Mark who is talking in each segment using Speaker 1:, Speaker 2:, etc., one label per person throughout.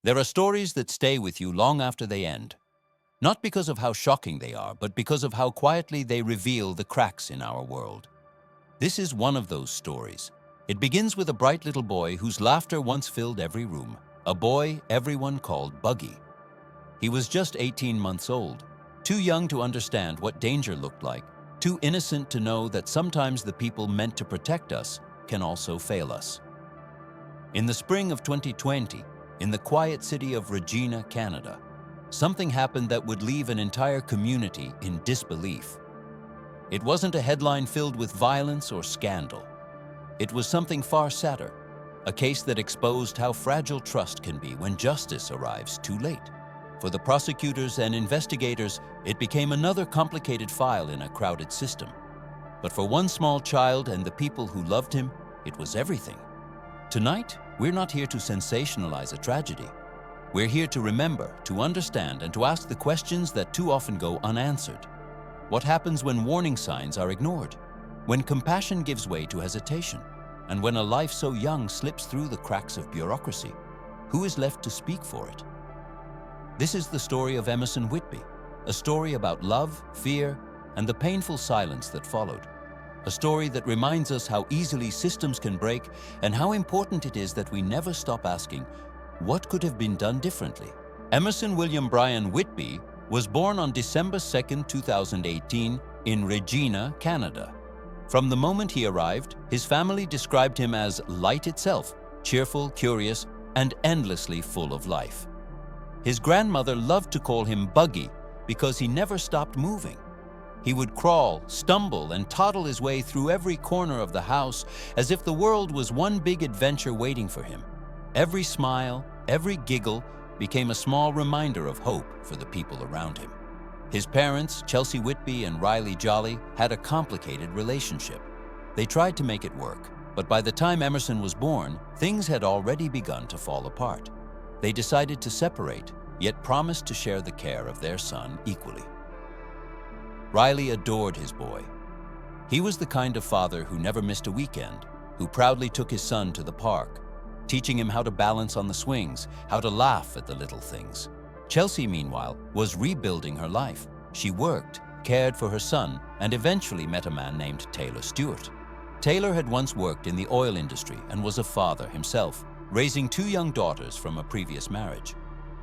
Speaker 1: There are stories that stay with you long after they end, not because of how shocking they are, but because of how quietly they reveal the cracks in our world. This is one of those stories. It begins with a bright little boy whose laughter once filled every room, a boy everyone called Buggy. He was just 18 months old, too young to understand what danger looked like, too innocent to know that sometimes the people meant to protect us can also fail us. In the spring of 2020, in the quiet city of Regina, Canada, something happened that would leave an entire community in disbelief. It wasn't a headline filled with violence or scandal. It was something far sadder, a case that exposed how fragile trust can be when justice arrives too late. For the prosecutors and investigators, it became another complicated file in a crowded system. But for one small child and the people who loved him, it was everything. Tonight, we're not here to sensationalize a tragedy. We're here to remember, to understand, and to ask the questions that too often go unanswered. What happens when warning signs are ignored? When compassion gives way to hesitation? And when a life so young slips through the cracks of bureaucracy? Who is left to speak for it? This is the story of Emerson Whitby, a story about love, fear, and the painful silence that followed. A story that reminds us how easily systems can break and how important it is that we never stop asking, what could have been done differently? Emerson William Bryan Whitby was born on December 2, 2018, in Regina, Canada. From the moment he arrived, his family described him as light itself, cheerful, curious, and endlessly full of life. His grandmother loved to call him Buggy because he never stopped moving. He would crawl, stumble, and toddle his way through every corner of the house as if the world was one big adventure waiting for him. Every smile, every giggle became a small reminder of hope for the people around him. His parents, Chelsea Whitby and Riley Jolly, had a complicated relationship. They tried to make it work, but by the time Emerson was born, things had already begun to fall apart. They decided to separate, yet promised to share the care of their son equally. Riley adored his boy. He was the kind of father who never missed a weekend, who proudly took his son to the park, teaching him how to balance on the swings, how to laugh at the little things. Chelsea, meanwhile, was rebuilding her life. She worked, cared for her son, and eventually met a man named Taylor Stewart. Taylor had once worked in the oil industry and was a father himself, raising 2 young daughters from a previous marriage.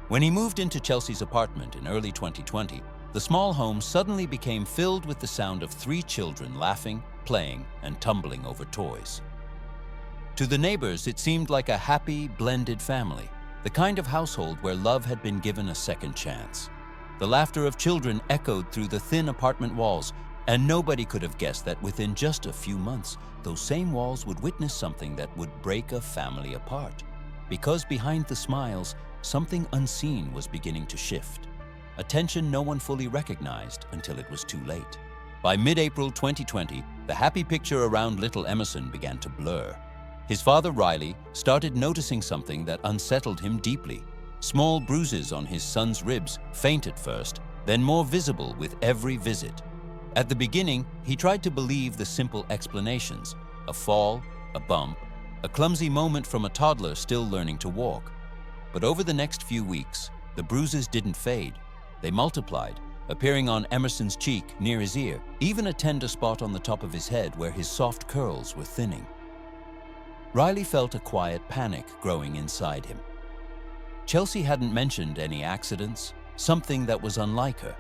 Speaker 1: When he moved into Chelsea's apartment in early 2020, the small home suddenly became filled with the sound of 3 children laughing, playing, and tumbling over toys. To the neighbors, it seemed like a happy, blended family, the kind of household where love had been given a second chance. The laughter of children echoed through the thin apartment walls, and nobody could have guessed that within just a few months, those same walls would witness something that would break a family apart. Because behind the smiles, something unseen was beginning to shift. A tension no one fully recognized until it was too late. By mid-April 2020, the happy picture around little Emerson began to blur. His father, Riley, started noticing something that unsettled him deeply. Small bruises on his son's ribs, faint at first, then more visible with every visit. At the beginning, he tried to believe the simple explanations: a fall, a bump, a clumsy moment from a toddler still learning to walk. But over the next few weeks, the bruises didn't fade. They multiplied, appearing on Emerson's cheek near his ear, even a tender spot on the top of his head where his soft curls were thinning. Riley felt a quiet panic growing inside him. Chelsea hadn't mentioned any accidents, something that was unlike her.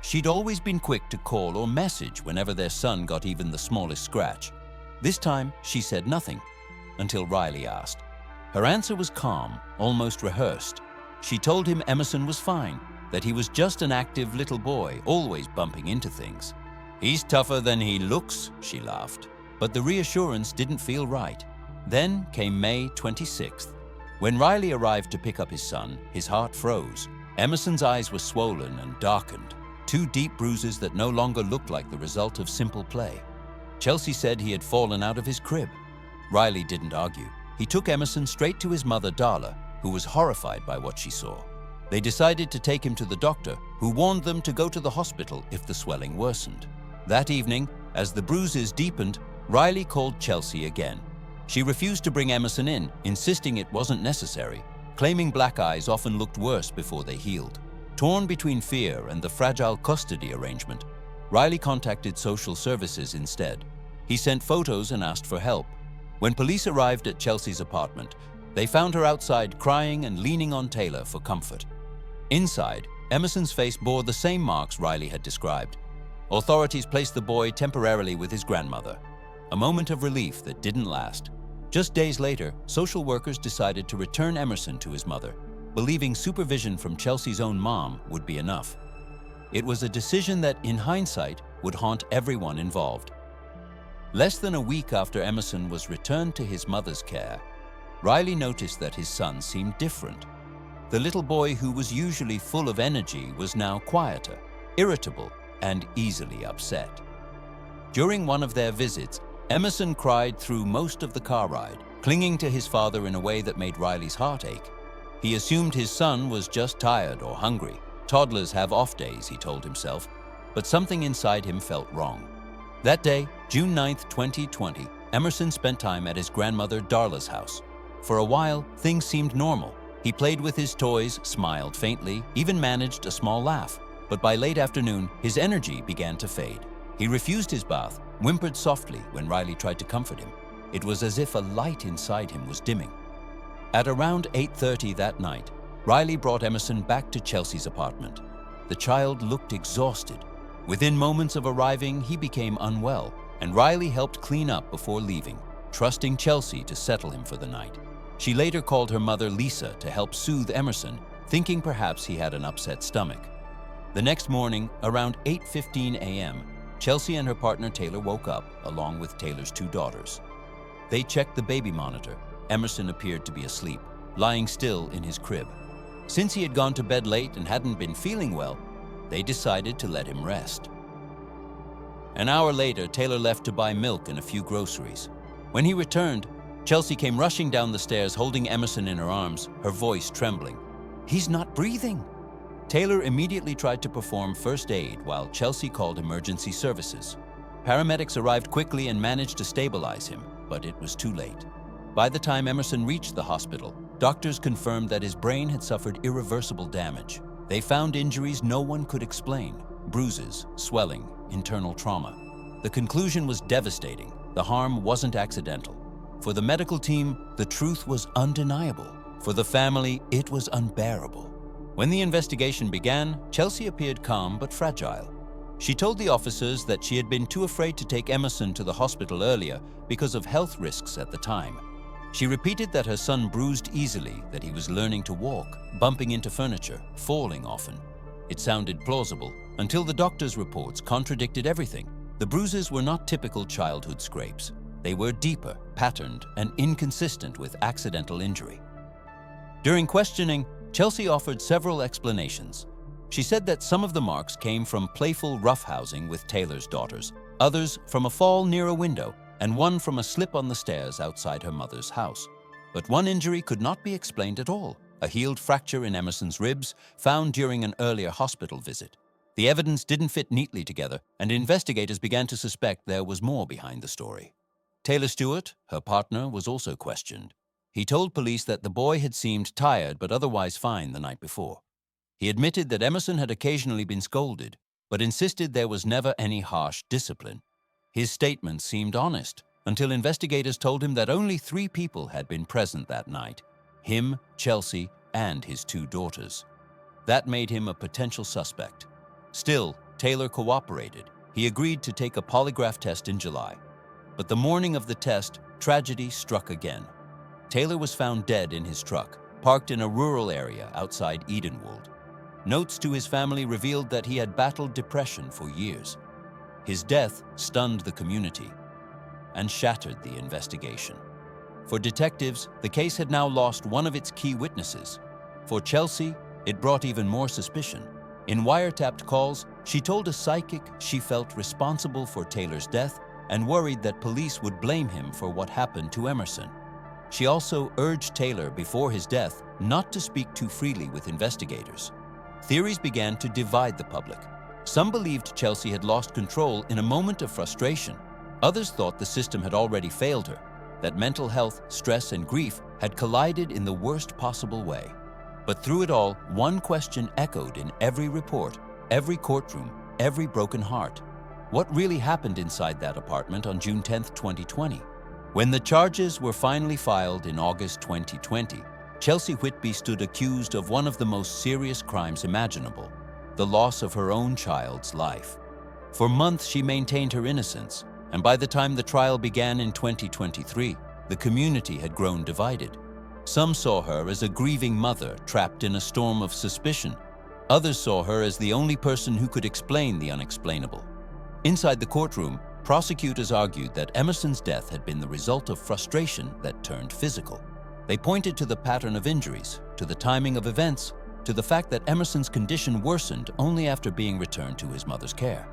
Speaker 1: She'd always been quick to call or message whenever their son got even the smallest scratch. This time, she said nothing, until Riley asked. Her answer was calm, almost rehearsed. She told him Emerson was fine, that he was just an active little boy, always bumping into things. "He's tougher than he looks," she laughed. But the reassurance didn't feel right. Then came May 26th. When Riley arrived to pick up his son, his heart froze. Emerson's eyes were swollen and darkened, 2 deep bruises that no longer looked like the result of simple play. Chelsea said he had fallen out of his crib. Riley didn't argue. He took Emerson straight to his mother, Darla, who was horrified by what she saw. They decided to take him to the doctor, who warned them to go to the hospital if the swelling worsened. That evening, as the bruises deepened, Riley called Chelsea again. She refused to bring Emerson in, insisting it wasn't necessary. claiming black eyes often looked worse before they healed. Torn between fear and the fragile custody arrangement, Riley contacted social services instead. He sent photos and asked for help. When police arrived at Chelsea's apartment, they found her outside crying and leaning on Taylor for comfort. Inside, Emerson's face bore the same marks Riley had described. Authorities placed the boy temporarily with his grandmother, a moment of relief that didn't last. Just days later, social workers decided to return Emerson to his mother, believing supervision from Chelsea's own mom would be enough. It was a decision that, in hindsight, would haunt everyone involved. Less than a week after Emerson was returned to his mother's care, Riley noticed that his son seemed different. The little boy who was usually full of energy was now quieter, irritable, and easily upset. During one of their visits, Emerson cried through most of the car ride, clinging to his father in a way that made Riley's heart ache. He assumed his son was just tired or hungry. Toddlers have off days, he told himself, but something inside him felt wrong. That day, June 9, 2020, Emerson spent time at his grandmother Darla's house. For a while, things seemed normal. He played with his toys, smiled faintly, even managed a small laugh. But by late afternoon, his energy began to fade. He refused his bath, whimpered softly when Riley tried to comfort him. It was as if a light inside him was dimming. At around 8:30 that night, Riley brought Emerson back to Chelsea's apartment. The child looked exhausted. Within moments of arriving, he became unwell, and Riley helped clean up before leaving, trusting Chelsea to settle him for the night. She later called her mother Lisa to help soothe Emerson, thinking perhaps he had an upset stomach. The next morning, around 8:15 a.m., Chelsea and her partner Taylor woke up, along with Taylor's 2 daughters. They checked the baby monitor. Emerson appeared to be asleep, lying still in his crib. Since he had gone to bed late and hadn't been feeling well, they decided to let him rest. An hour later, Taylor left to buy milk and a few groceries. When he returned, Chelsea came rushing down the stairs holding Emerson in her arms, her voice trembling. "He's not breathing!" Taylor immediately tried to perform first aid while Chelsea called emergency services. Paramedics arrived quickly and managed to stabilize him, but it was too late. By the time Emerson reached the hospital, doctors confirmed that his brain had suffered irreversible damage. They found injuries no one could explain: bruises, swelling, internal trauma. The conclusion was devastating. The harm wasn't accidental. For the medical team, the truth was undeniable. For the family, it was unbearable. When the investigation began, Chelsea appeared calm but fragile. She told the officers that she had been too afraid to take Emerson to the hospital earlier because of health risks at the time. She repeated that her son bruised easily, that he was learning to walk, bumping into furniture, falling often. It sounded plausible, until the doctor's reports contradicted everything. The bruises were not typical childhood scrapes. They were deeper, patterned, and inconsistent with accidental injury. During questioning, Chelsea offered several explanations. She said that some of the marks came from playful roughhousing with Taylor's daughters, others from a fall near a window, and one from a slip on the stairs outside her mother's house. But one injury could not be explained at all: a healed fracture in Emerson's ribs found during an earlier hospital visit. The evidence didn't fit neatly together, and investigators began to suspect there was more behind the story. Taylor Stewart, her partner, was also questioned. He told police that the boy had seemed tired but otherwise fine the night before. He admitted that Emerson had occasionally been scolded, but insisted there was never any harsh discipline. His statement seemed honest, until investigators told him that only 3 people had been present that night: him, Chelsea, and his 2 daughters. That made him a potential suspect. Still, Taylor cooperated. He agreed to take a polygraph test in July. But the morning of the test, tragedy struck again. Taylor was found dead in his truck, parked in a rural area outside Edenwold. Notes to his family revealed that he had battled depression for years. His death stunned the community and shattered the investigation. For detectives, the case had now lost one of its key witnesses. For Chelsea, it brought even more suspicion. In wiretapped calls, she told a psychic she felt responsible for Taylor's death and worried that police would blame him for what happened to Emerson. She also urged Taylor before his death not to speak too freely with investigators. Theories began to divide the public. Some believed Chelsea had lost control in a moment of frustration. Others thought the system had already failed her. that mental health, stress, and grief had collided in the worst possible way. But through it all, one question echoed in every report, every courtroom, every broken heart. What really happened inside that apartment on June 10, 2020? When the charges were finally filed in August 2020, Chelsea Whitby stood accused of one of the most serious crimes imaginable, the loss of her own child's life. For months, she maintained her innocence, and by the time the trial began in 2023, the community had grown divided. Some saw her as a grieving mother trapped in a storm of suspicion. Others saw her as the only person who could explain the unexplainable. Inside the courtroom, prosecutors argued that Emerson's death had been the result of frustration that turned physical. They pointed to the pattern of injuries, to the timing of events, to the fact that Emerson's condition worsened only after being returned to his mother's care.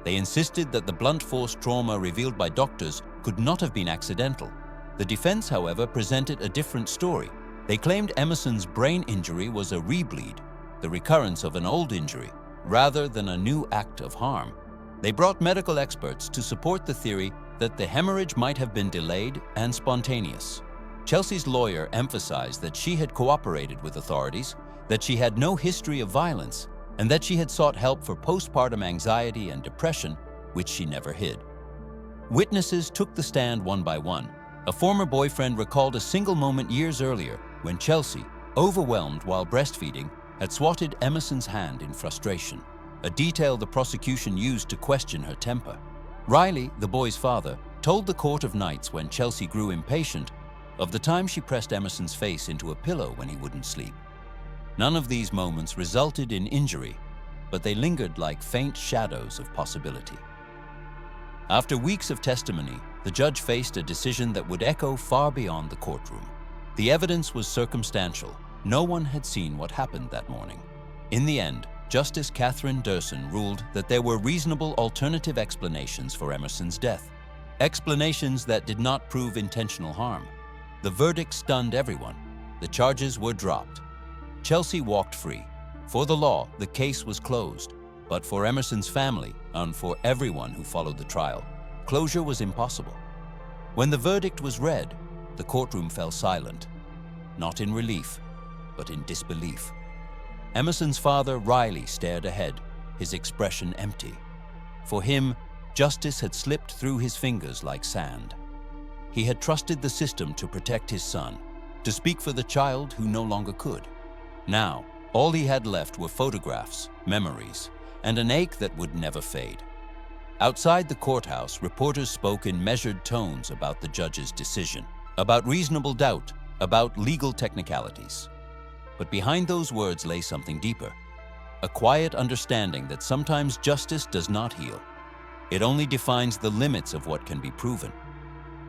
Speaker 1: They insisted that the blunt force trauma revealed by doctors could not have been accidental. The defense, however, presented a different story. They claimed Emerson's brain injury was a rebleed, the recurrence of an old injury, rather than a new act of harm. They brought medical experts to support the theory that the hemorrhage might have been delayed and spontaneous. Chelsea's lawyer emphasized that she had cooperated with authorities, that she had no history of violence, and that she had sought help for postpartum anxiety and depression, which she never hid. Witnesses took the stand one by one. A former boyfriend recalled a single moment years earlier when Chelsea, overwhelmed while breastfeeding, had swatted Emerson's hand in frustration, a detail the prosecution used to question her temper. Riley, the boy's father, told the court of nights when Chelsea grew impatient of the time she pressed Emerson's face into a pillow when he wouldn't sleep. None of these moments resulted in injury, but they lingered like faint shadows of possibility. After weeks of testimony, the judge faced a decision that would echo far beyond the courtroom. The evidence was circumstantial. No one had seen what happened that morning. In the end, Justice Catherine Durson ruled that there were reasonable alternative explanations for Emerson's death, explanations that did not prove intentional harm. The verdict stunned everyone. The charges were dropped. Chelsea walked free. For the law, the case was closed. But for Emerson's family, and for everyone who followed the trial, closure was impossible. When the verdict was read, the courtroom fell silent, not in relief, but in disbelief. Emerson's father, Riley, stared ahead, his expression empty. For him, justice had slipped through his fingers like sand. He had trusted the system to protect his son, to speak for the child who no longer could. Now, all he had left were photographs, memories, and an ache that would never fade. Outside the courthouse, reporters spoke in measured tones about the judge's decision, about reasonable doubt, about legal technicalities. But behind those words lay something deeper, a quiet understanding that sometimes justice does not heal. It only defines the limits of what can be proven.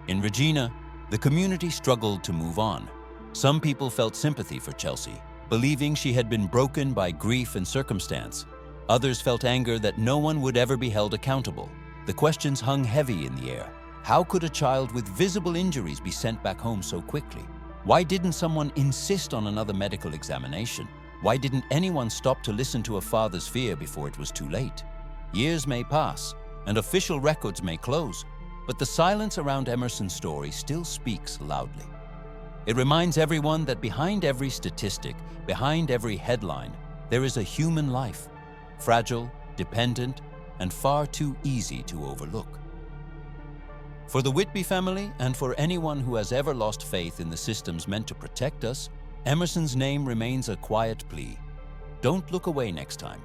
Speaker 1: In Regina, the community struggled to move on. Some people felt sympathy for Chelsea, believing she had been broken by grief and circumstance. Others felt anger that no one would ever be held accountable. The questions hung heavy in the air. How could a child with visible injuries be sent back home so quickly? Why didn't someone insist on another medical examination? Why didn't anyone stop to listen to a father's fear before it was too late? Years may pass, and official records may close, but the silence around Emerson's story still speaks loudly. It reminds everyone that behind every statistic, behind every headline, there is a human life, fragile, dependent, and far too easy to overlook. For the Whitby family, and for anyone who has ever lost faith in the systems meant to protect us, Emerson's name remains a quiet plea. Don't look away next time.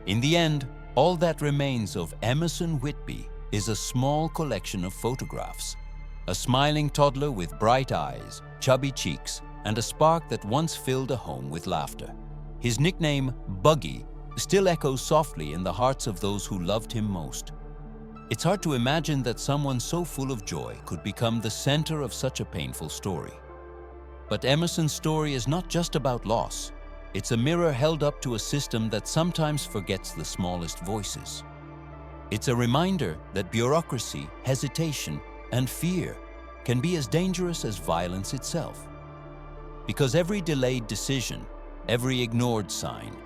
Speaker 1: In the end, all that remains of Emerson Whitby is a small collection of photographs. A smiling toddler with bright eyes, chubby cheeks, and a spark that once filled a home with laughter. His nickname, Buggy, still echoes softly in the hearts of those who loved him most. It's hard to imagine that someone so full of joy could become the center of such a painful story. But Emerson's story is not just about loss. It's a mirror held up to a system that sometimes forgets the smallest voices. It's a reminder that bureaucracy, hesitation, and fear can be as dangerous as violence itself. Because every delayed decision, every ignored sign,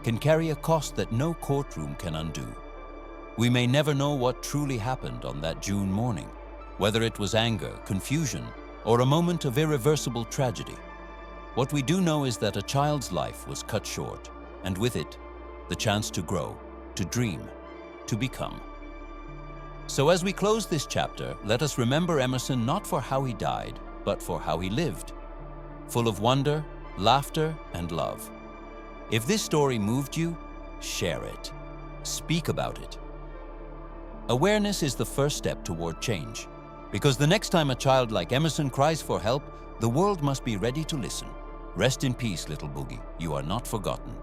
Speaker 1: can carry a cost that no courtroom can undo. We may never know what truly happened on that June morning, whether it was anger, confusion, or a moment of irreversible tragedy. What we do know is that a child's life was cut short, and with it, the chance to grow, to dream, to become. So as we close this chapter, let us remember Emerson not for how he died, but for how he lived, full of wonder, laughter, and love. If this story moved you, share it. Speak about it. Awareness is the first step toward change, because the next time a child like Emerson cries for help, the world must be ready to listen. Rest in peace, little Boogie. You are not forgotten.